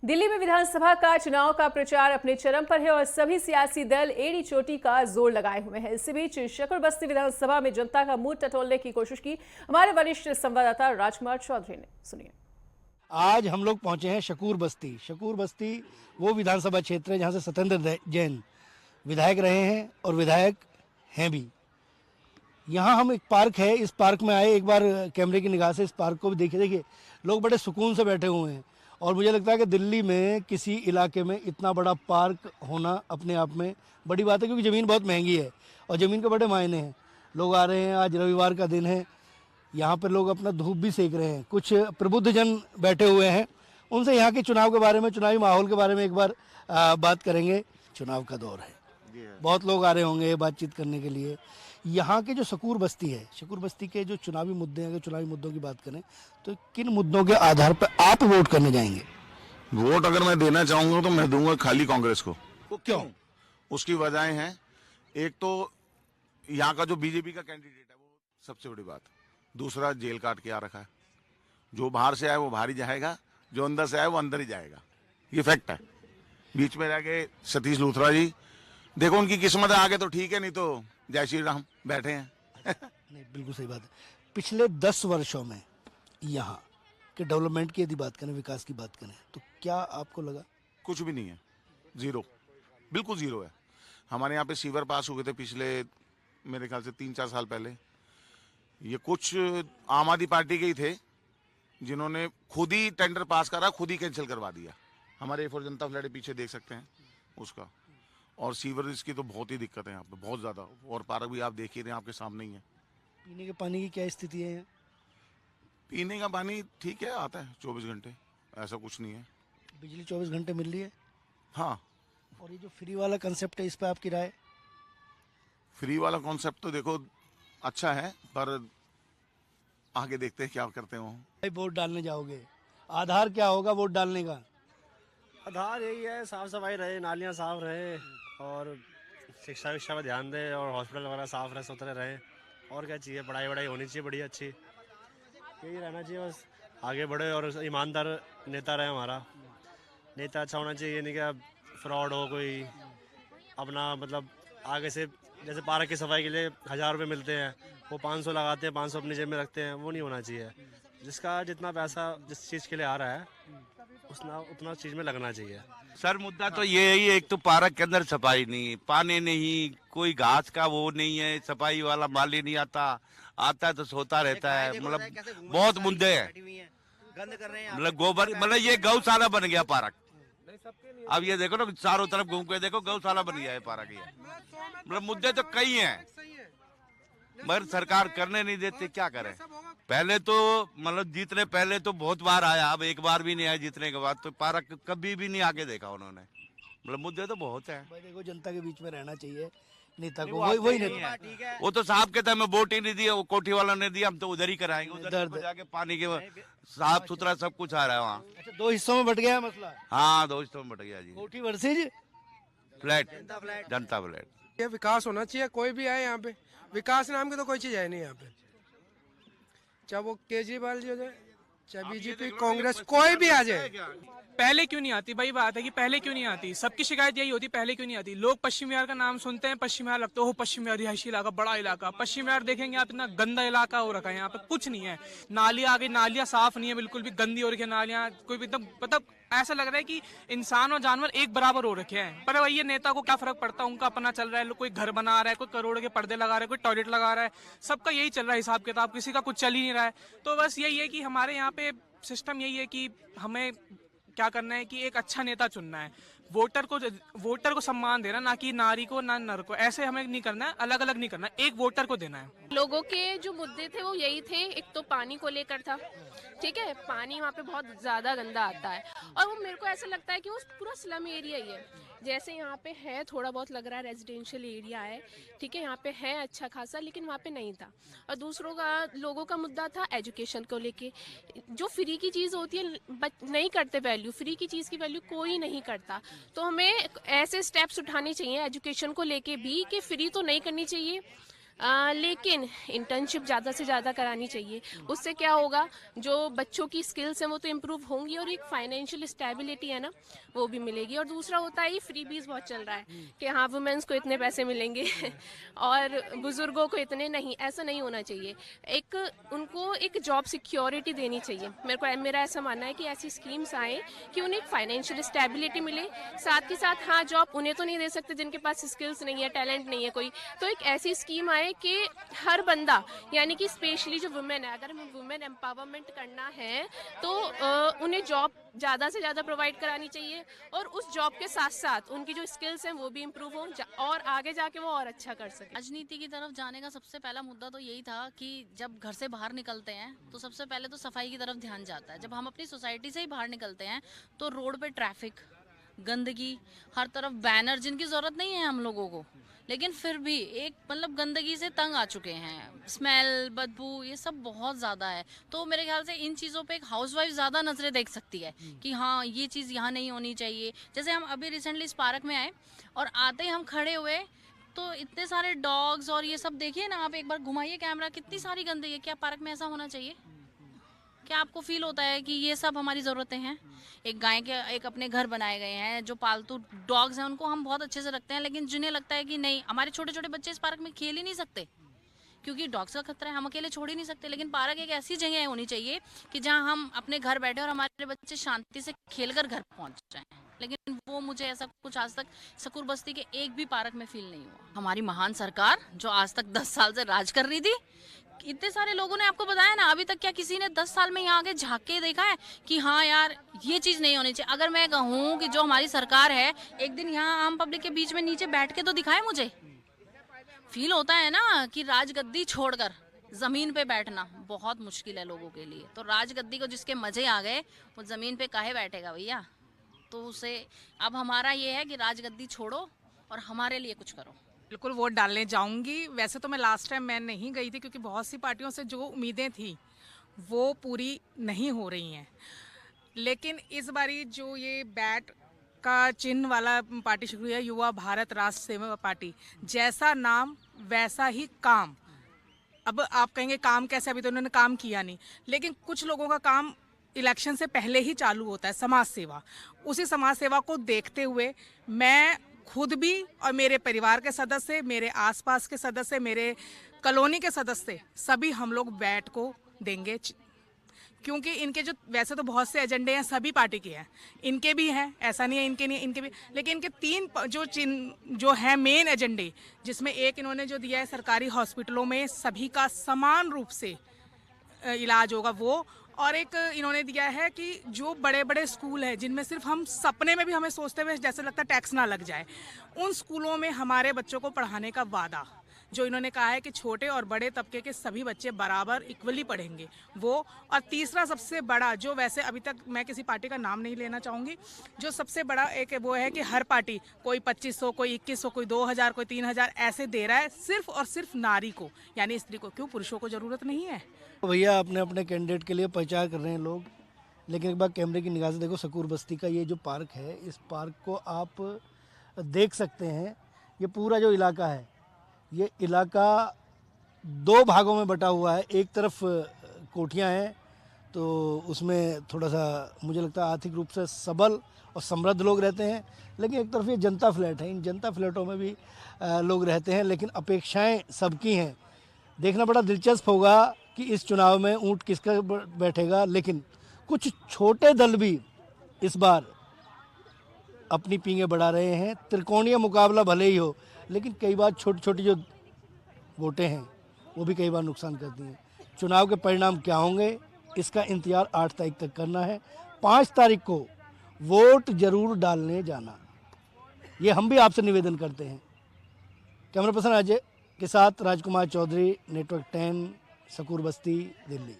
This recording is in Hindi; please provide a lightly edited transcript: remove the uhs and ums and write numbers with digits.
दिल्ली में विधानसभा का चुनाव का प्रचार अपने चरम पर है और सभी सियासी दल एड़ी चोटी का जोर लगाए हुए हैं। इसी बीच शकुर बस्ती विधानसभा में जनता का मूड टटोलने की कोशिश की हमारे वरिष्ठ संवाददाता राजकुमार चौधरी ने। सुनिए। आज हम लोग पहुंचे हैं शकूर बस्ती। शकूर बस्ती वो विधानसभा क्षेत्र है जहां से सत्येंद्र जैन विधायक रहे हैं और विधायक हैं भी। यहाँ हम एक पार्क है, इस पार्क में आए, एक बार कैमरे की निगाह से इस पार्क को भी देखिए लोग बड़े सुकून से बैठे हुए हैं। और मुझे लगता है कि दिल्ली में किसी इलाके में इतना बड़ा पार्क होना अपने आप में बड़ी बात है, क्योंकि ज़मीन बहुत महंगी है और ज़मीन के बड़े मायने हैं। लोग आ रहे हैं, आज रविवार का दिन है, यहाँ पर लोग अपना धूप भी सेक रहे हैं। कुछ प्रबुद्ध जन बैठे हुए हैं, उनसे यहाँ के चुनाव के बारे में, चुनावी माहौल के बारे में एक बार बात करेंगे। चुनाव का दौर है, बहुत लोग आ रहे होंगे बातचीत करने के लिए। यहाँ के जो शकूर बस्ती है, शकूर बस्ती के जो चुनावी मुद्दे हैं, अगर चुनावी मुद्दों की बात करें तो किन मुद्दों के आधार पर आप वोट करने जाएंगे? वोट अगर मैं देना चाहूंगा तो मैं दूंगा खाली कांग्रेस को। वो क्यों? उसकी वजहें हैं, एक तो यहाँ का जो बीजेपी का कैंडिडेट है वो सबसे बड़ी बात, दूसरा जेल काट के आ रखा है। जो बाहर से आए वो बाहर ही जाएगा, जो अंदर से आए वो अंदर ही जाएगा, ये फैक्ट है। बीच में रह गए सतीश लूथरा जी, देखो उनकी किस्मत है, आगे तो ठीक है, नहीं तो जय श्री राम बैठे हैं। नहीं, बिल्कुल सही बात है। पिछले 10 वर्षों में यहाँ के डेवलपमेंट की यदि बात करें, विकास की बात करें, तो क्या आपको लगा? कुछ भी नहीं है, जीरो, बिल्कुल जीरो है। हमारे यहाँ पे सीवर पास हुए थे पिछले मेरे ख्याल से 3-4 साल पहले। ये कुछ आम आदमी पार्टी के ही थे जिन्होंने खुद ही टेंडर पास करा, खुद ही कैंसिल करवा दिया। हमारे फॉर जनता फ्लैट पीछे देख सकते हैं उसका। और सीवरेज की तो बहुत ही दिक्कत है यहाँ पे, बहुत ज़्यादा। और पार्क भी आप देख ही रहे हैं, आपके सामने ही है। पीने के पानी की क्या स्थिति है? पीने का पानी ठीक है, आता है 24 घंटे, ऐसा कुछ नहीं है। बिजली 24 घंटे मिल रही है? हाँ। और ये जो फ्री वाला कंसेप्ट है, इस पर आपकी राय? फ्री वाला कॉन्सेप्ट तो देखो अच्छा है, पर आगे देखते हैं क्या करते हो। वोट डालने जाओगे, आधार क्या होगा वोट डालने का? आधार यही है, साफ सफाई रहे, नालियाँ साफ रहे और शिक्षा विक्षा पर ध्यान दे और हॉस्पिटल वगैरह साफ रहे, सुथरे रहे। और क्या चाहिए? पढ़ाई वढ़ाई होनी चाहिए बढ़िया अच्छी, यही रहना चाहिए बस। आगे बढ़े और ईमानदार नेता रहे हमारा। नेता अच्छा होना चाहिए, नहीं क्या फ्रॉड हो कोई अपना, मतलब आगे से जैसे पार्क की सफाई के लिए 1000 रुपये मिलते हैं, वो 500 लगाते हैं, 500 अपनी जेब में रखते हैं, वो नहीं होना चाहिए। जिसका जितना पैसा जिस चीज़ के लिए आ रहा है उतना चीज में लगना चाहिए। सर मुद्दा तो ये है, एक तो पार्क के अंदर सफाई नहीं, पानी नहीं, कोई घास का वो नहीं है, सफाई वाला माली नहीं आता है तो सोता रहता है। मतलब बहुत मुद्दे हैं, मतलब गोबर, मतलब ये गौशाला बन गया पार्क। अब ये देखो ना, चारों तरफ घूम के देखो, गौशाला बन गया है पार्क। ये मतलब मुद्दे तो कई हैं, मगर सरकार करने नहीं देते, क्या करें। पहले तो मतलब जीतने पहले तो बहुत बार आया, अब एक बार भी नहीं आया जीतने के बाद, तो पार्क कभी भी नहीं आगे देखा उन्होंने। मतलब मुद्दे तो बहुत है। भाई देखो, जनता के बीच में रहना चाहिए नेता को, वही नेता। वो तो साहब कहता है मैं वोट ही नहीं दिया, वो कोठी वाला ने दिया, हम तो उधर ही कराएंगे, उधर जाके पानी के साफ सुथरा सब कुछ आ रहा है वहाँ। अच्छा, 2 हिस्सों में बट गया मसला? हाँ, 2 हिस्सों में बट गया जी। कोठी वर्सेज फ्लैट, जनता फ्लैट। ये विकास होना चाहिए, कोई भी आए यहाँ पे, विकास नाम की तो कोई चीज है नहीं यहाँ पे। चाहे वो केजरीवाल जी हो जाए, चाहे बीजेपी, कांग्रेस, कोई भी आ जाए। पहले क्यों नहीं आती? भाई बात है कि पहले क्यों नहीं आती। सबकी शिकायत यही होती, पहले क्यों नहीं आती। लोग पश्चिम बिहार का नाम सुनते हैं, पश्चिम बिहार लगता है, पश्चिम बिहार रिहायशी इलाका, बड़ा इलाका। पश्चिम बिहार देखेंगे आप, इतना गंदा इलाका हो रखा है, यहाँ पे कुछ नहीं है। नालियाँ आ गई, नालियाँ साफ नहीं है, बिल्कुल भी गंदी हो रखी है नालियाँ। कोई भी एकदम, मतलब ऐसा लग रहा है कि इंसान और जानवर एक बराबर हो रखे हैं। पर वही नेता को क्या फर्क पड़ता है, उनका अपना चल रहा है। कोई घर बना रहा है, कोई करोड़ के पर्दे लगा रहा है, कोई टॉयलेट लगा रहा है, सबका यही चल रहा है हिसाब किताब, किसी का कुछ चल ही नहीं रहा है। तो बस यही है कि हमारे यहाँ पे सिस्टम यही है कि हमें क्या करना है कि एक अच्छा नेता चुनना है, वोटर को सम्मान देना, ना कि नारी को ना नर को। ऐसे हमें नहीं करना है, अलग अलग नहीं करना, एक वोटर को देना है। लोगों के जो मुद्दे थे वो यही थे, एक तो पानी को लेकर था, ठीक है, पानी वहाँ पे बहुत ज्यादा गंदा आता है और वो मेरे को ऐसा लगता है कि वो पूरा स्लम एरिया ही है। जैसे यहाँ पे है, थोड़ा बहुत लग रहा है रेजिडेंशियल एरिया है, ठीक है, यहाँ पे है अच्छा खासा, लेकिन वहाँ पे नहीं था। और दूसरों का, लोगों का मुद्दा था एजुकेशन को लेके। जो फ्री की चीज़ होती है नहीं करते वैल्यू, फ्री की चीज़ की वैल्यू कोई नहीं करता। तो हमें ऐसे स्टेप्स उठाने चाहिए एजुकेशन को लेके भी कि फ्री तो नहीं करनी चाहिए, लेकिन इंटर्नशिप ज़्यादा से ज़्यादा करानी चाहिए। उससे क्या होगा, जो बच्चों की स्किल्स हैं वो तो इम्प्रूव होंगी और एक फाइनेंशियल स्टेबिलिटी है ना, वो भी मिलेगी। और दूसरा होता है, फ्रीबीज बहुत चल रहा है कि हाँ वुमेन्स को इतने पैसे मिलेंगे और बुजुर्गों को इतने नहीं। ऐसा नहीं होना चाहिए। एक उनको एक जॉब सिक्योरिटी देनी चाहिए। मेरा ऐसा मानना है कि ऐसी स्कीम्स आए कि उन्हें एक फाइनेंशियल स्टेबिलिटी मिले, साथ के साथ हाँ जॉब उन्हें तो नहीं दे सकते जिनके पास स्किल्स नहीं है, टैलेंट नहीं है कोई, तो एक ऐसी स्कीम आए कि हर बंदा, यानी कि स्पेशली जो वुमेन है, अगर हमें वुमेन एम्पावरमेंट करना है तो उन्हें जॉब ज़्यादा से ज़्यादा प्रोवाइड करानी चाहिए और उस जॉब के साथ साथ उनकी जो स्किल्स हैं वो भी इम्प्रूव हों और आगे जाके वो और अच्छा कर सके। राजनीति की तरफ जाने का सबसे पहला मुद्दा तो यही था कि जब घर से बाहर निकलते हैं तो सबसे पहले तो सफाई की तरफ ध्यान जाता है। जब हम अपनी सोसाइटी से ही बाहर निकलते हैं तो रोड पे ट्रैफिक, गंदगी, हर तरफ बैनर जिनकी जरूरत नहीं है हम लोगों को, लेकिन फिर भी एक मतलब गंदगी से तंग आ चुके हैं। स्मेल, बदबू, ये सब बहुत ज़्यादा है। तो मेरे ख्याल से इन चीज़ों पे एक हाउसवाइफ ज़्यादा नज़रें देख सकती है कि हाँ ये चीज़ यहाँ नहीं होनी चाहिए। जैसे हम अभी रिसेंटली इस पार्क में आए और आते ही हम खड़े हुए तो इतने सारे डॉग्स और ये सब देखिए ना, आप एक बार घुमाइए कैमरा, कितनी सारी गंदगी है। क्या पार्क में ऐसा होना चाहिए? क्या आपको फील होता है कि ये सब हमारी ज़रूरतें हैं? एक गाय के एक अपने घर बनाए गए हैं, जो पालतू डॉग्स हैं उनको हम बहुत अच्छे से रखते हैं, लेकिन जिन्हें लगता है कि नहीं हमारे छोटे छोटे बच्चे इस पार्क में खेल ही नहीं सकते क्योंकि डॉग्स का खतरा है, हम अकेले छोड़ ही नहीं सकते। लेकिन पार्क एक ऐसी जगह होनी चाहिए कि जहाँ हम अपने घर बैठे और हमारे बच्चे शांति से खेलकर घर पहुँच जाएं। लेकिन वो मुझे ऐसा कुछ आज तक सकूर बस्ती के एक भी पार्क में फील नहीं हुआ। हमारी महान सरकार जो आज तक 10 साल से राज कर रही थी, इतने सारे लोगों ने आपको बताया ना, अभी तक क्या किसी ने 10 साल में यहाँ आके झांक के देखा है कि हाँ यार ये चीज़ नहीं होनी चाहिए? अगर मैं कहूँ कि जो हमारी सरकार है एक दिन यहाँ आम पब्लिक के बीच में नीचे बैठ के तो दिखाए मुझे। फील होता है ना कि राजगद्दी छोड़कर जमीन पे बैठना बहुत मुश्किल है लोगों के लिए। तो राजगद्दी को जिसके मजे आ गए वो जमीन पे काहे बैठेगा भैया? तो उसे अब हमारा ये है कि राजगद्दी छोड़ो और हमारे लिए कुछ करो। बिल्कुल वोट डालने जाऊंगी। वैसे तो मैं लास्ट टाइम मैं नहीं गई थी क्योंकि बहुत सी पार्टियों से जो उम्मीदें थी वो पूरी नहीं हो रही हैं, लेकिन इस बारी जो ये बैट का चिन्ह वाला पार्टी शुरू है, युवा भारत राष्ट्र सेवा पार्टी, जैसा नाम वैसा ही काम। अब आप कहेंगे काम कैसे, अभी तो उन्होंने काम किया नहीं, लेकिन कुछ लोगों का काम इलेक्शन से पहले ही चालू होता है, समाज सेवा। उसी समाज सेवा को देखते हुए मैं खुद भी और मेरे परिवार के सदस्य, मेरे आसपास के सदस्य, मेरे कॉलोनी के सदस्य, सभी हम लोग बैट को देंगे क्योंकि इनके जो वैसे तो बहुत से एजेंडे हैं सभी पार्टी के हैं, इनके भी हैं, ऐसा नहीं है इनके नहीं, इनके भी, लेकिन इनके 3 जो हैं मेन एजेंडे, जिसमें एक इन्होंने जो दिया है सरकारी हॉस्पिटलों में सभी का समान रूप से इलाज होगा वो, और एक इन्होंने दिया है कि जो बड़े बड़े स्कूल हैं जिनमें सिर्फ हम सपने में भी हमें सोचते हुए जैसे लगता है टैक्स ना लग जाए, उन स्कूलों में हमारे बच्चों को पढ़ाने का वादा जो इन्होंने कहा है कि छोटे और बड़े तबके के सभी बच्चे बराबर इक्वली पढ़ेंगे वो। और तीसरा सबसे बड़ा, जो वैसे अभी तक मैं किसी पार्टी का नाम नहीं लेना चाहूँगी, जो सबसे बड़ा एक वो है कि हर पार्टी कोई 2500, कोई 2100, कोई 2000, कोई 3000 ऐसे दे रहा है सिर्फ और सिर्फ नारी को, यानी स्त्री को। क्यों, पुरुषों को ज़रूरत नहीं है? भैया अपने अपने कैंडिडेट के लिए प्रचार कर रहे हैं लोग, लेकिन एक बार कैमरे की निगाह से देखो, सकूर बस्ती का ये जो पार्क है, इस पार्क को आप देख सकते हैं। ये पूरा जो इलाका है, ये इलाका 2 भागों में बटा हुआ है। एक तरफ कोठियाँ हैं तो उसमें थोड़ा सा मुझे लगता है आर्थिक रूप से सबल और समृद्ध लोग रहते हैं, लेकिन एक तरफ ये जनता फ्लैट है, इन जनता फ्लैटों में भी लोग रहते हैं, लेकिन अपेक्षाएं सबकी हैं। देखना बड़ा दिलचस्प होगा कि इस चुनाव में ऊंट किसका बैठेगा, लेकिन कुछ छोटे दल भी इस बार अपनी पींगें बढ़ा रहे हैं। त्रिकोणीय मुकाबला भले ही हो, लेकिन कई बार छोटी छोटी जो वोटें हैं वो भी कई बार नुकसान करती हैं। चुनाव के परिणाम क्या होंगे इसका इंतजार 8 तारीख तक करना है। 5 तारीख को वोट जरूर डालने जाना, ये हम भी आपसे निवेदन करते हैं। कैमरा पर्सन अजय के साथ राजकुमार चौधरी, नेटवर्क 10, सकूर बस्ती, दिल्ली।